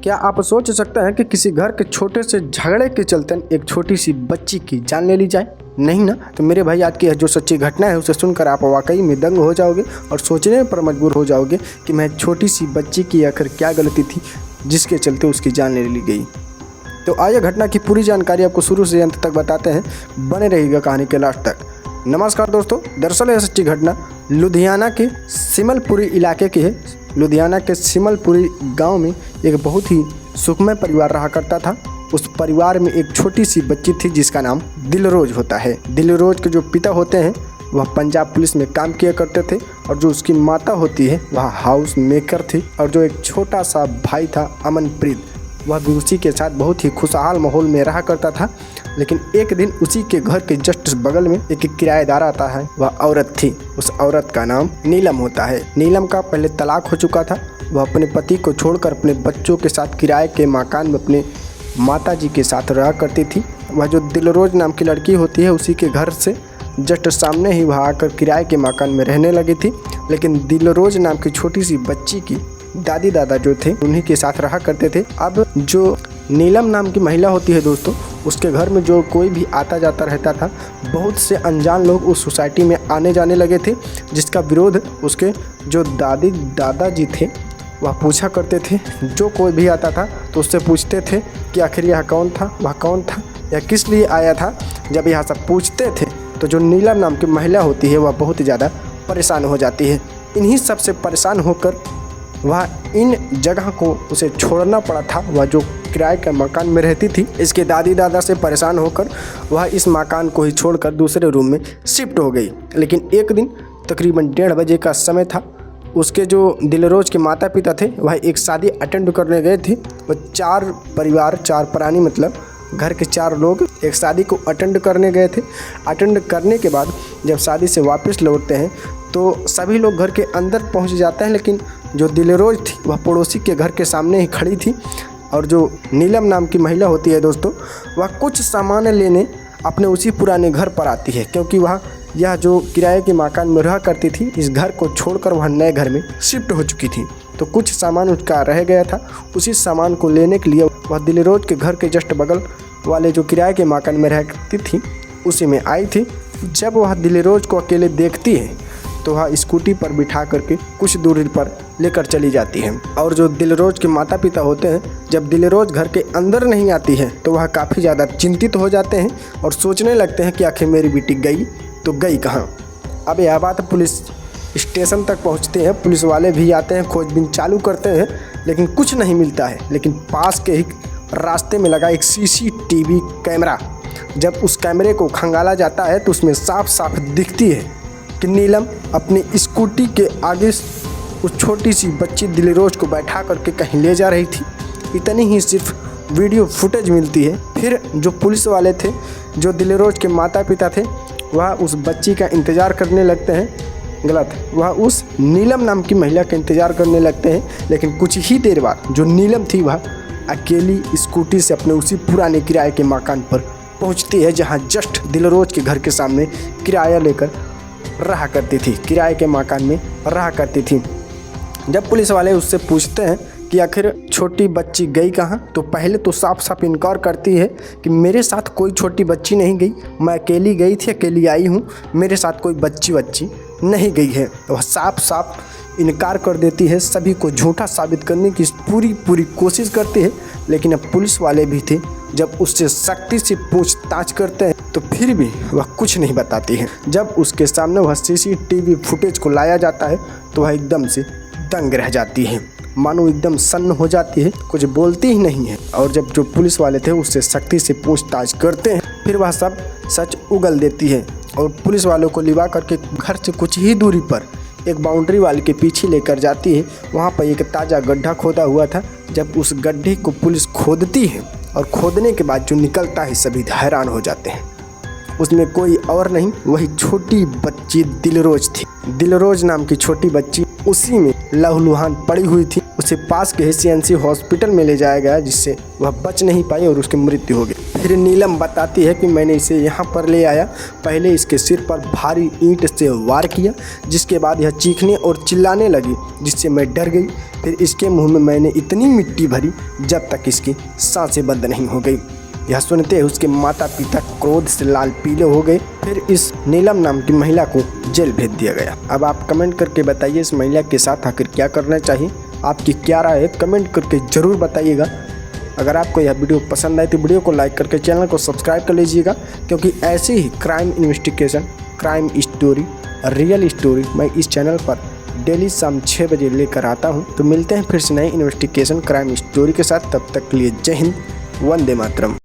क्या आप सोच सकते हैं कि किसी घर के छोटे से झगड़े के चलते एक छोटी सी बच्ची की जान ले ली जाए? नहीं ना। तो मेरे भाई, आज की जो सच्ची घटना है उसे सुनकर आप वाकई में दंग हो जाओगे और सोचने पर मजबूर हो जाओगे कि मैं छोटी सी बच्ची की आखिर क्या गलती थी जिसके चलते उसकी जान ले ली गई। तो आइए घटना की पूरी जानकारी आपको शुरू से अंत तक बताते हैं, बने रहिएगा कहानी के लास्ट तक। नमस्कार दोस्तों, दरअसल यह सच्ची घटना लुधियाना के सिमलपुरी इलाके की है। लुधियाना के सिमलपुरी गांव में एक बहुत ही सुखमय परिवार रहा करता था। उस परिवार में एक छोटी सी बच्ची थी जिसका नाम दिलरोज होता है। दिलरोज के जो पिता होते हैं वह पंजाब पुलिस में काम किया करते थे और जो उसकी माता होती है वह हाउस मेकर थी। और जो एक छोटा सा भाई था अमनप्रीत, वह भी उसी के साथ बहुत ही खुशहाल माहौल में रहा करता था। लेकिन एक दिन उसी के घर के जस्ट बगल में एक किराएदार आता है। वह औरत थी, उस औरत का नाम नीलम होता है। नीलम का पहले तलाक हो चुका था। वह अपने पति को छोड़कर अपने बच्चों के साथ किराए के मकान में अपने माताजी के साथ रहा करती थी। वह जो दिलरोज नाम की लड़की होती है उसी के घर से जस्ट सामने ही वह आकर किराए के मकान में रहने लगी थी। लेकिन दिलरोज नाम की छोटी सी बच्ची की दादी दादा जो थे उन्हीं के साथ रहा करते थे। अब जो नीलम नाम की महिला होती है दोस्तों, उसके घर में जो कोई भी आता जाता रहता था, बहुत से अनजान लोग उस सोसाइटी में आने जाने लगे थे, जिसका विरोध उसके जो दादी दादाजी थे वह पूछा करते थे। जो कोई भी आता था तो उससे पूछते थे कि आखिर यह कौन था, वह कौन था, या किस लिए आया था। जब यह सब पूछते थे तो जो नीलम नाम की महिला होती है वह बहुत ज़्यादा परेशान हो जाती है। इन्हीं सब से परेशान होकर वह इन जगह को उसे छोड़ना पड़ा था। वह जो किराए के मकान में रहती थी, इसके दादी दादा से परेशान होकर वह इस मकान को ही छोड़कर दूसरे रूम में शिफ्ट हो गई। लेकिन एक दिन तकरीबन 1:30 बजे का समय था। उसके जो दिलरोज के माता पिता थे वह एक शादी अटेंड करने गए थे। वह 4 परिवार, 4 प्राणी, मतलब घर के 4 लोग एक शादी को अटेंड करने गए थे। अटेंड करने के बाद जब शादी से वापस लौटते हैं तो सभी लोग घर के अंदर पहुंच जाते हैं। लेकिन जो दिलरोज थी वह पड़ोसी के घर के सामने ही खड़ी थी। और जो नीलम नाम की महिला होती है दोस्तों, वह कुछ सामान लेने अपने उसी पुराने घर पर आती है, क्योंकि वह यह जो किराए के मकान में रहा करती थी, इस घर को छोड़कर वह नए घर में शिफ्ट हो चुकी थी। तो कुछ सामान उसका रह गया था। उसी सामान को लेने के लिए वह दिलरोज के घर के जस्ट बगल वाले जो किराए के मकान में रहती थी उसी में आई थी। जब वह दिलरोज को अकेले देखती है तो वह स्कूटी पर बिठा करके कुछ दूरी पर लेकर चली जाती है। और जो दिलरोज के माता पिता होते हैं, जब दिलरोज घर के अंदर नहीं आती है तो वह काफ़ी ज़्यादा चिंतित हो जाते हैं और सोचने लगते हैं कि आखिर मेरी बेटी गई तो गई कहाँ। अब यह बात पुलिस स्टेशन तक पहुंचते हैं। पुलिस वाले भी आते हैं, खोजबीन चालू करते हैं, लेकिन कुछ नहीं मिलता है। लेकिन पास के ही रास्ते में लगा एक CCTV कैमरा, जब उस कैमरे को खंगाला जाता है तो उसमें साफ साफ दिखती है कि नीलम अपनी स्कूटी के आगे उस छोटी सी बच्ची दिलरोज को बैठा करके कहीं ले जा रही थी। इतनी ही सिर्फ वीडियो फुटेज मिलती है। फिर जो पुलिस वाले थे, जो दिलरोज के माता पिता थे, वह उस बच्ची का इंतज़ार करने लगते हैं। गलत, वह उस नीलम नाम की महिला का इंतज़ार करने लगते हैं। लेकिन कुछ ही देर बाद जो नीलम थी वह अकेली स्कूटी से अपने उसी पुराने किराए के मकान पर पहुंचती है, जहां जस्ट दिलरोज के घर के सामने किराया लेकर रहा करती थी, किराए के मकान में रहा करती थी। जब पुलिस वाले उससे पूछते हैं कि आखिर छोटी बच्ची गई कहाँ, तो पहले तो साफ साफ इनकार करती है कि मेरे साथ कोई छोटी बच्ची नहीं गई, मैं अकेली गई थी, अकेली आई हूँ, मेरे साथ कोई बच्ची नहीं गई है। वह साफ साफ इनकार कर देती है, सभी को झूठा साबित करने की पूरी कोशिश करती है। लेकिन अब पुलिस वाले भी थे, जब उससे सख्ती से पूछताछ करते हैं तो फिर भी वह कुछ नहीं बताती है। जब उसके सामने वह CCTV फुटेज को लाया जाता है तो वह एकदम से दंग रह जाती है, मानो एकदम सन्न हो जाती है, कुछ बोलती ही नहीं है। और जब जो पुलिस वाले थे उससे सख्ती से पूछताछ करते हैं, फिर वह सब सच उगल देती है और पुलिस वालों को लिवा करके घर से कुछ ही दूरी पर एक बाउंड्री वाल के पीछे लेकर जाती है। वहाँ पर एक ताज़ा गड्ढा खोदा हुआ था। जब उस गड्ढे को पुलिस खोदती है और खोदने के बाद जो निकलता है, सभी हैरान हो जाते हैं। उसमें कोई और नहीं, वही छोटी बच्ची दिलरोज थी। दिलरोज नाम की छोटी बच्ची उसी में लहूलुहान पड़ी हुई थी। उसे पास के HCNC हॉस्पिटल में ले जाया गया, जिससे वह बच नहीं पाई और उसकी मृत्यु हो गई। फिर नीलम बताती है कि मैंने इसे यहाँ पर ले आया, पहले इसके सिर पर भारी ईंट से वार किया, जिसके बाद यह चीखने और चिल्लाने लगी, जिससे मैं डर गई। फिर इसके मुंह में मैंने इतनी मिट्टी भरी जब तक इसकी सांसें बंद नहीं हो गई। यह सुनते ही उसके माता पिता क्रोध से लाल पीले हो गए। फिर इस नीलम नाम की महिला को जेल भेज दिया गया। अब आप कमेंट करके बताइए इस महिला के साथ आखिर क्या करना चाहिए, आपकी क्या राय है, कमेंट करके ज़रूर बताइएगा। अगर आपको यह वीडियो पसंद आए तो वीडियो को लाइक करके चैनल को सब्सक्राइब कर लीजिएगा, क्योंकि ऐसे ही crime investigation, crime story, real story मैं इस चैनल पर डेली शाम 6 बजे लेकर आता हूं। तो मिलते हैं फिर से नए इन्वेस्टिगेशन क्राइम स्टोरी के साथ। तब तक के लिए जय हिंद, वंदे मातरम।